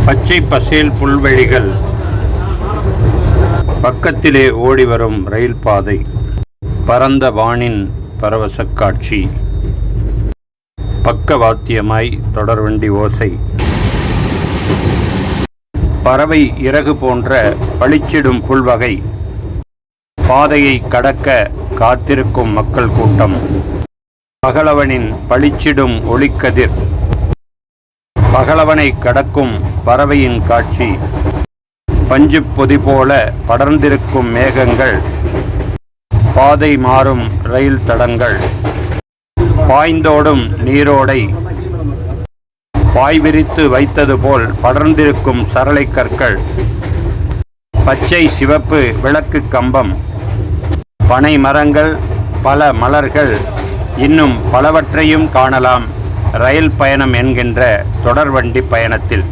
பச்சை பசேல் புல்வெளிகள், பக்கத்திலே ஓடிவரும் ரயில் பாதை, பரந்த வானின் பரவசக் காட்சி, பக்கவாத்தியமாய் தொடர்வண்டி ஓசை, பறவை இறகு போன்ற பளிச்சிடும் புல்வகை, பாதையை கடக்க காத்திருக்கும் மக்கள் கூட்டம், பகலவனின் பளிச்சிடும் ஒளிக்கதிர், பகலவனை கடக்கும் பறவையின் காட்சி, பஞ்சு பொதி போல படர்ந்திருக்கும் மேகங்கள், பாதை மாறும் ரயில் தடங்கள், பாய்ந்தோடும் நீரோடை, பாய் விரித்து வைத்தது போல் படர்ந்திருக்கும் சரளை கற்கள், பச்சை சிவப்பு விளக்கு கம்பம், பனை மரங்கள், பல மலர்கள், இன்னும் பலவற்றையும் காணலாம் ரயில் பயணம் என்கின்ற தொடர்வண்டி பயணத்தில்.